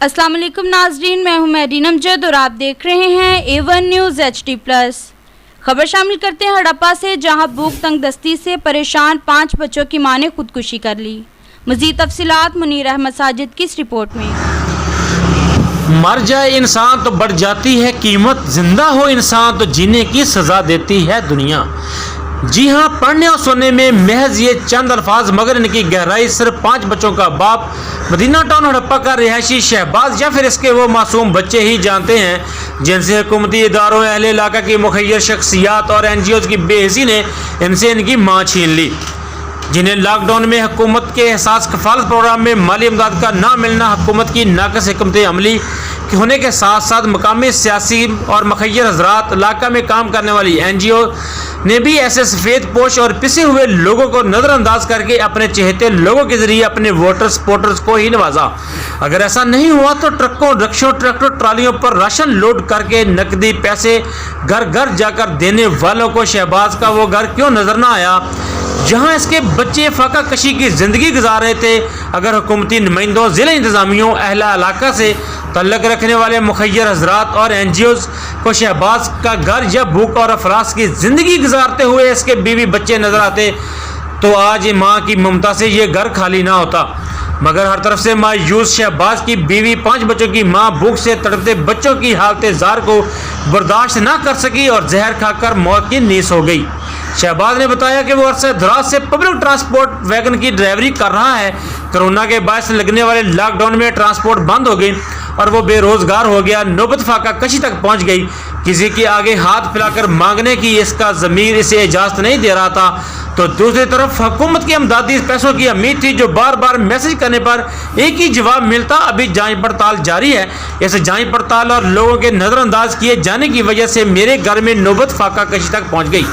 अस्सलाम वालेकुम नाजरीन, मैं हूं मेहदीन अमजद और आप देख रहे हैं A1 न्यूज़ HD+। खबर शामिल करते हैं हड़प्पा से, जहां भूख तंग दस्ती से परेशान 5 बच्चों की मां ने खुदकुशी कर ली। मज़ीद तफसीलात मुनीर अहमद साजिद की इस रिपोर्ट में। मर जाए इंसान तो बढ़ जाती है कीमत, जिंदा हो इंसान तो जीने की सज़ा देती है दुनिया। जी हाँ, पढ़ने और सुनने में महज ये चंद अल्फाज, मगर इनकी गहराई सिर्फ 5 बच्चों का बाप मदीना टाउन हड़प्पा का रिहायशी शहबाज या फिर इसके वो मासूम बच्चे ही जानते हैं, जिनसे हुकूमती इदारों, अहले इलाका की मुखय्यर शख्सियात और NGOs की बेहिसी ने इनसे इनकी माँ छीन ली, जिन्हें लॉकडाउन में हुकूमत के एहसास कफालत प्रोग्राम में माली इमदाद का ना मिलना, हुकूमत की नाकस हिकमत अमली होने के साथ साथ मकामी सियासी और मुखय्यर हजरात, इलाका में काम करने वाली NGO ने भी ऐसे सफ़ेद पोश और पिसे हुए लोगों को नज़रअंदाज करके अपने चहेते लोगों के जरिए अपने वोटर सपोर्टर्स को ही नवाजा। अगर ऐसा नहीं हुआ तो ट्रकों, रिक्शों, ट्रैक्टर ट्रालियों पर राशन लोड करके नकदी पैसे घर घर जाकर देने वालों को शहबाज का वो घर क्यों नजर ना आया जहां इसके बच्चे फाका कशी की ज़िंदगी गुजार रहे थे। अगर हुकूमती नुमाइंदों, ज़िला इंतज़ामियों, अहला इलाका से तल्लक रखने वाले मुखय्यर हजरात और NGOs को शहबाज का घर या भूख और अफरास की ज़िंदगी गुजारते हुए इसके बीवी बच्चे नज़र आते तो आज माँ की ममता से ये घर खाली ना होता। मगर हर तरफ से मायूस शहबाज की बीवी 5 बच्चों की माँ भूख से तड़पते बच्चों की हालत ज़ार को बर्दाश्त ना कर सकी और जहर खाकर मौत की नीस हो गई। शहबाज ने बताया कि वो अरसे दराज से पब्लिक ट्रांसपोर्ट वैगन की ड्राइवरी कर रहा है। कोरोना के बायस लगने वाले लॉकडाउन में ट्रांसपोर्ट बंद हो गई और वो बेरोजगार हो गया। नौबत फाका कशी तक पहुंच गई। किसी के आगे हाथ फैलाकर मांगने की इसका ज़मीर इसे इजाज़त नहीं दे रहा था, तो दूसरी तरफ हुकूमत की अमदादी पैसों की उम्मीद थी, जो बार बार मैसेज करने पर एक ही जवाब मिलता, अभी जांच पड़ताल जारी है। इस जांच पड़ताल और लोगों के नज़रअंदाज किए जाने की वजह से मेरे घर में नौबत फाका कशी तक पहुंच गई,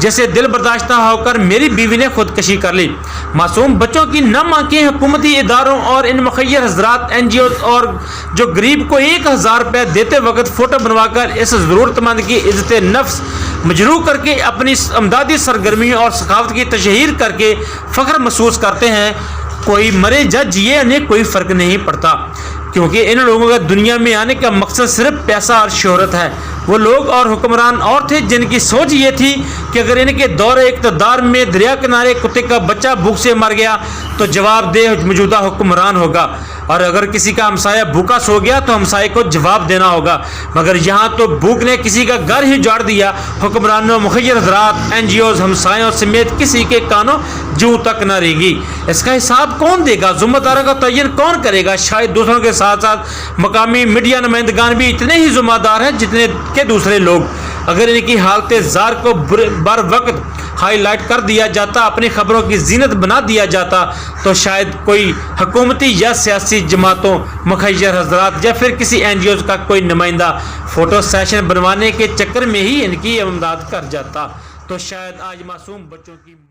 जैसे दिल बर्दाश्त होकर मेरी बीवी ने खुदकशी कर ली। मासूम बच्चों की नम आंखें हुकूमती इदारों और इन मुखय्यर हजरात, NGOs और जो गरीब को 1000 रुपये देते वक्त फ़ोटो बनवाकर इस ज़रूरतमंद की इज़्ज़त नफ्स मजरूह करके अपनी अमदादी सरगर्मियों और सखावत की तशहीर करके फ़ख्र महसूस करते हैं। कोई मरे जज ये इन्हें कोई फ़र्क नहीं पड़ता, क्योंकि इन लोगों का दुनिया में आने का मकसद सिर्फ पैसा और शोहरत है। वो लोग और हुक्मरान और थे जिनकी सोच ये थी कि अगर इनके दौरे इक़्तिदार में दरिया किनारे कुत्ते का बच्चा भूख से मर गया तो जवाबदेह मौजूदा हुक्मरान होगा, और अगर किसी का हमसाया भूखा सो गया तो हमसाए को जवाब देना होगा। मगर यहाँ तो भूख ने किसी का घर ही उजाड़ दिया। हुक्मरानों, मुखय्यर हजरात, NGOs हमसायों समेत किसी के कानों जूं तक न रहेगी। इसका हिसाब कौन देगा? ज़िम्मेदारों का तयन कौन करेगा? शायद दूसरों के साथ साथ मकामी मीडिया नुमाइंदगान भी इतने ही ज़िम्मेदार हैं जितने के दूसरे लोग। अगर इनकी हालत ज़ार को बर वक्त हाईलाइट कर दिया जाता, अपनी खबरों की जीनत बना दिया जाता, तो शायद कोई हुकूमती या सियासी जमातों, मुखय्यर हजरात या फिर किसी NGOs का कोई नुमाइंदा फ़ोटो सेशन बनवाने के चक्कर में ही इनकी इमदाद कर जाता, तो शायद आज मासूम बच्चों की